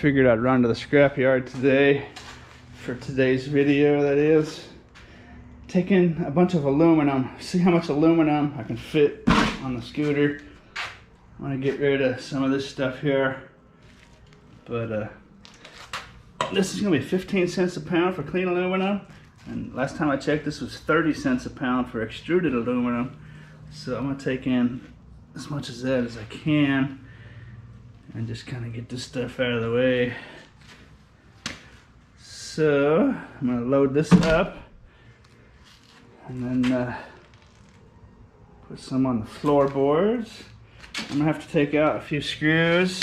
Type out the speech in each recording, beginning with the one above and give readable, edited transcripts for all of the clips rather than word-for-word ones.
figured I'd run to the scrapyard today for today's video, that is. Taking a bunch of aluminum, see how much aluminum I can fit on the scooter. I want to get rid of some of this stuff here, but this is going to be 15 cents a pound for clean aluminum, and last time I checked this was 30 cents a pound for extruded aluminum. So I'm going to take in as much of that as I can and just kind of get this stuff out of the way. So I'm going to load this up and then put some on the floorboards. I'm gonna have to take out a few screws.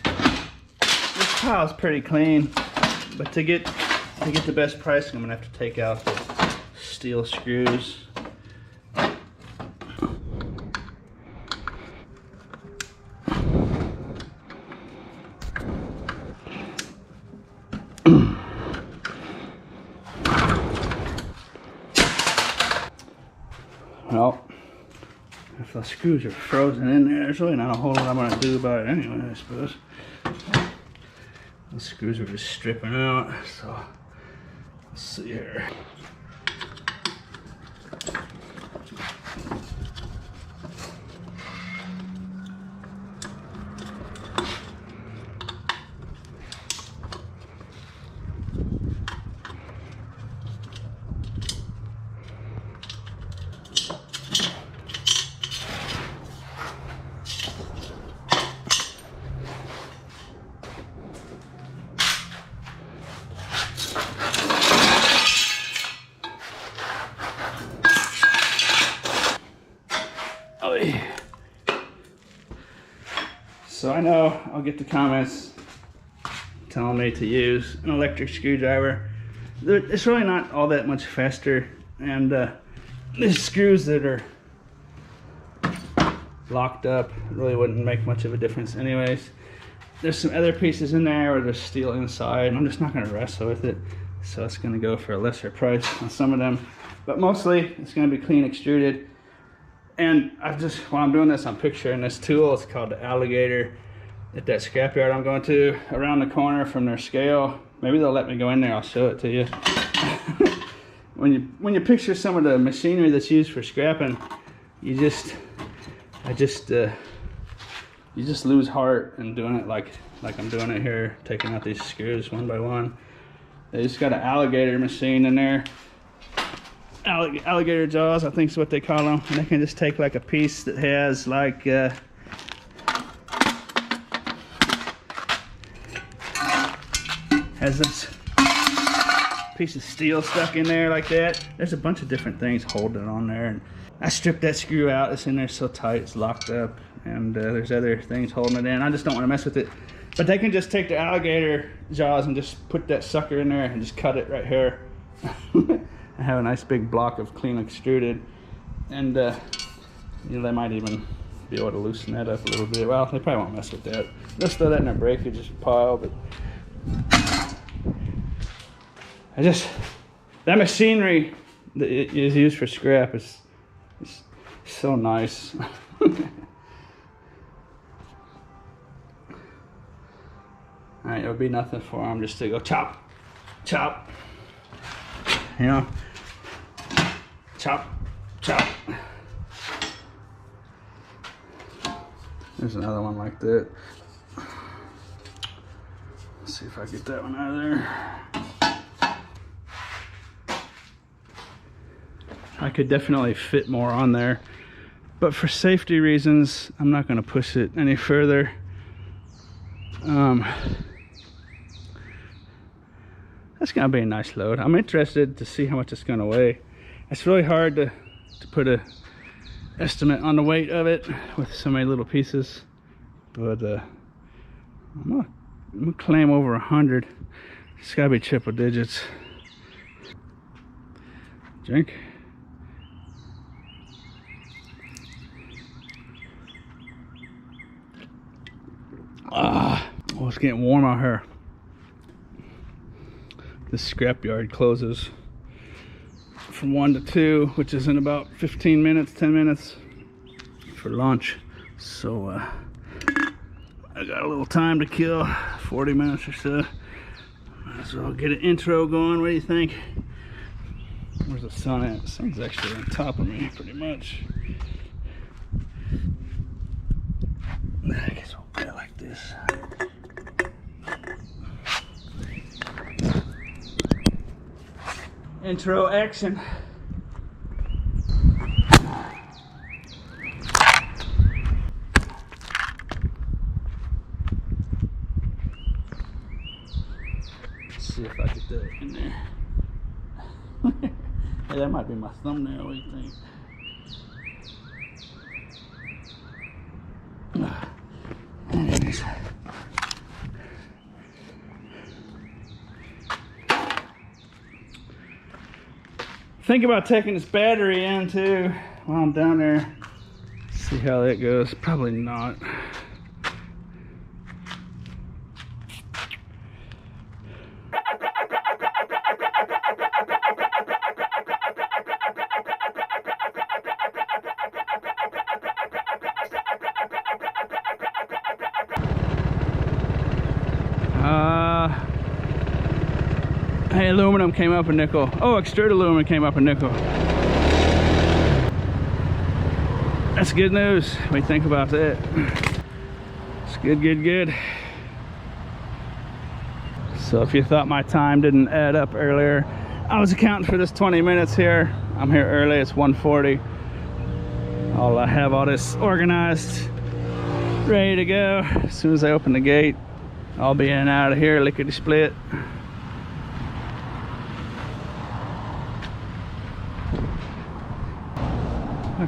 This pile's pretty clean, but to get the best pricing, I'm gonna have to take out the steel screws. Well, if the screws are frozen in there, there's really not a whole lot I'm going to do about it anyway, I suppose. The screws are just stripping out, so let's see here. So I know I'll get the comments telling me to use an electric screwdriver. It's really not all that much faster, and these screws that are locked up really wouldn't make much of a difference anyways. There's some other pieces in there where there's steel inside, and I'm just not going to wrestle with it, so it's going to go for a lesser price on some of them, but mostly it's going to be clean extruded. And while I'm doing this, I'm picturing this tool. It's called the alligator at that scrapyard I'm going to, around the corner from their scale. Maybe they'll let me go in there, I'll show it to you. When you picture some of the machinery that's used for scrapping, you just lose heart in doing it like I'm doing it here, taking out these screws one by one. They just got an alligator machine in there. Alligator jaws, I think is what they call them, and they can just take like a piece that has like has this piece of steel stuck in there like that. There's a bunch of different things holding it on there, and I stripped that screw out. It's in there so tight it's locked up, and there's other things holding it in. I just don't want to mess with it, but they can just take the alligator jaws and just put that sucker in there and just cut it right here. I have a nice big block of clean extruded, and you know, they might even be able to loosen that up a little bit. Well, they probably won't mess with that. Just throw that in their breakage pile, but that machinery that is used for scrap is so nice. Alright, it would be nothing for them just to go chop, chop, you know. Chop, chop. There's another one like that. Let's see if I get that one out of there. I could definitely fit more on there, but for safety reasons, I'm not going to push it any further. That's going to be a nice load. I'm interested to see how much it's going to weigh. It's really hard to put a estimate on the weight of it with so many little pieces, but I'm gonna claim over 100. It's gotta be triple digits. Drink. Oh, it's getting warm out here. This scrapyard closes from 1 to 2, which is in about 15 minutes, 10 minutes for lunch. So I got a little time to kill 40 minutes or so. Might as well get an intro going. What do you think? Where's the sun at? The sun's actually on top of me, pretty much. I guess we'll put it like this. Intro action. Let's see if I get that in there. Hey, that might be my thumbnail. What do you think? There it is. Think about taking this battery in too while I'm down there. See how that goes. Probably not. Hey, aluminum came up a nickel. Oh, extruded aluminum came up a nickel. That's good news. What do you think about that? It's good, good, good. So if you thought my time didn't add up earlier, I was accounting for this 20 minutes here. I'm here early, it's 1:40. I'll have all this organized, ready to go. As soon as I open the gate, I'll be in and out of here, lickety split.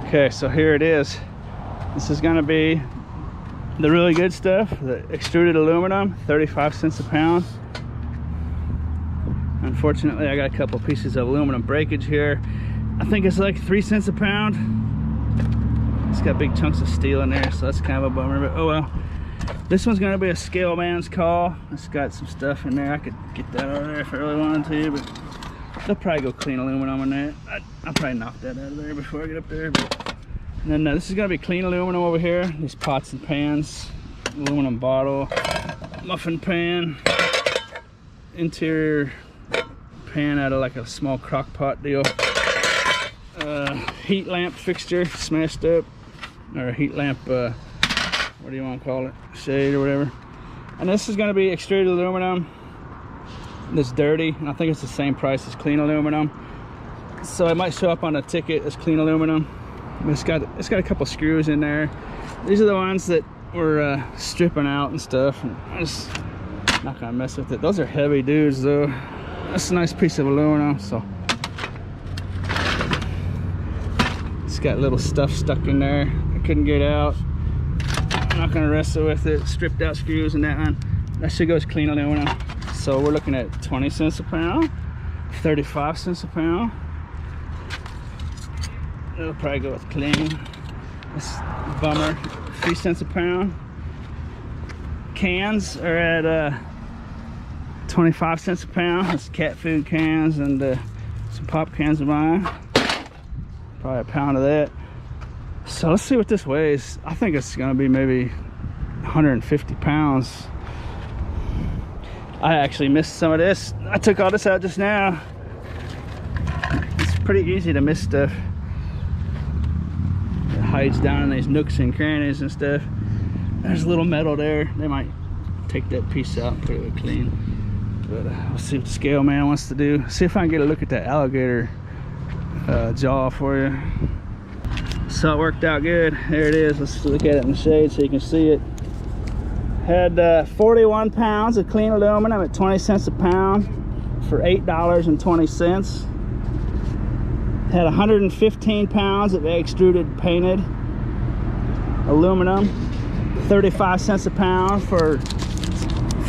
Okay, so here it is. This is gonna be the really good stuff, the extruded aluminum, 35 cents a pound. Unfortunately, I got a couple pieces of aluminum breakage here. I think it's like 3 cents a pound. It's got big chunks of steel in there, so that's kind of a bummer, but oh well. This one's gonna be a scale man's call. It's got some stuff in there. I could get that over there if I really wanted to, but they'll probably go clean aluminum on that. I'll probably knock that out of there before I get up there. But and then this is gonna be clean aluminum over here. These pots and pans, aluminum bottle, muffin pan, interior pan out of like a small crock pot deal. Heat lamp fixture smashed up, or a heat lamp, what do you want to call it? Shade or whatever. And this is gonna be extruded aluminum. It's dirty, and I think it's the same price as clean aluminum, so it might show up on a ticket as clean aluminum. It's got a couple screws in there. These are the ones that we're stripping out and stuff, and I'm just not gonna mess with it. Those are heavy dudes though. That's a nice piece of aluminum. So it's got little stuff stuck in there I couldn't get out. I'm not gonna wrestle with it. Stripped out screws and that one. That should go as clean aluminum. So we're looking at 20 cents a pound, 35 cents a pound. It'll probably go with clean. That's a bummer. 3 cents a pound. Cans are at 25 cents a pound. That's cat food cans and some pop cans of mine. Probably a pound of that. So let's see what this weighs. I think it's gonna be maybe 150 pounds. I actually missed some of this. I took all this out just now. It's pretty easy to miss stuff. It hides down in these nooks and crannies and stuff. There's a little metal there. They might take that piece out and put it clean. But we'll see what the scale man wants to do. See if I can get a look at that alligator jaw for you. So it worked out good. There it is. Let's look at it in the shade so you can see it. Had 41 pounds of clean aluminum at 20 cents a pound for $8.20. Had 115 pounds of extruded painted aluminum, 35 cents a pound for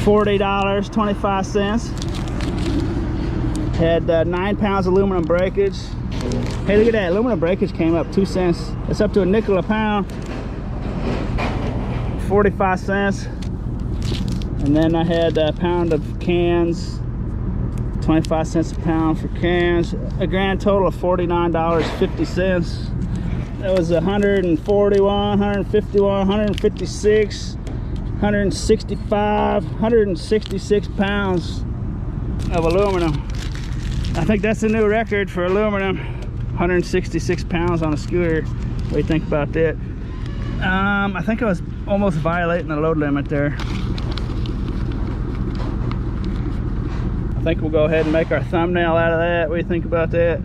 $40.25. Had 9 pounds of aluminum breakage. Hey, look at that, aluminum breakage came up 2 cents. It's up to a nickel a pound, 45 cents. And then I had a pound of cans, 25 cents a pound for cans. A grand total of $49.50. That was 141, 151, 156, 166 pounds of aluminum. I think that's the new record for aluminum. 166 pounds on a scooter. What do you think about that? I think I was almost violating the load limit there. I think we'll go ahead and make our thumbnail out of that. What do you think about that?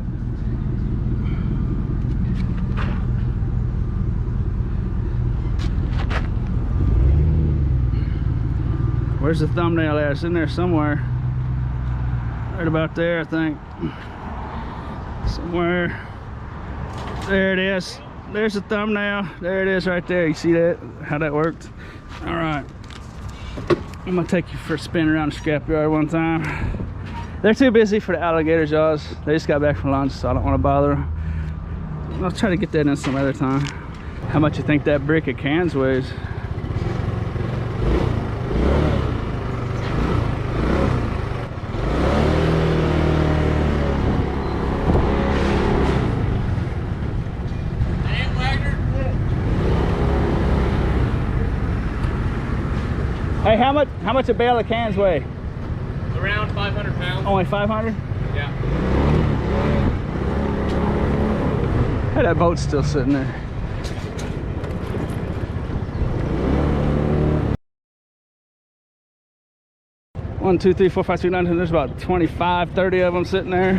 Where's the thumbnail at? It's in there somewhere. Right about there, I think. Somewhere. There it is. There's the thumbnail. There it is right there. You see that? How that worked? All right. I'm gonna take you for a spin around the scrapyard one time. They're too busy for the alligator jaws. They just got back from lunch, so I don't want to bother them. I'll try to get that in some other time. How much you think that brick of cans weighs? Hey, how much a bale of cans weigh? Around 500 pounds. Only 500? Yeah. Hey, that boat's still sitting there. One, two, three, 4, 5, 6, 9, 10. There's about 25, 30 of them sitting there.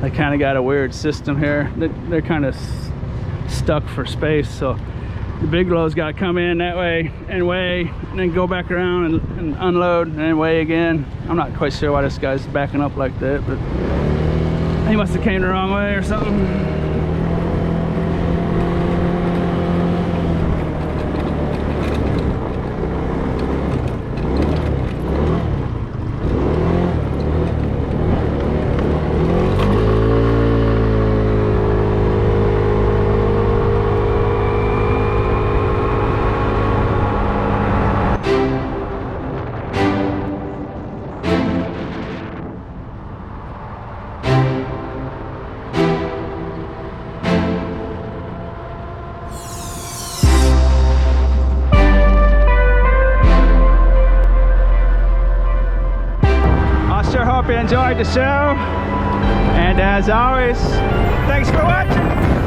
They kind of got a weird system here. They're kind of stuck for space, so the big loads got to come in that way and weigh, and then go back around and unload and then weigh again. I'm not quite sure why this guy's backing up like that, but he must have came the wrong way or something. Hope you enjoyed the show, and as always, thanks for watching.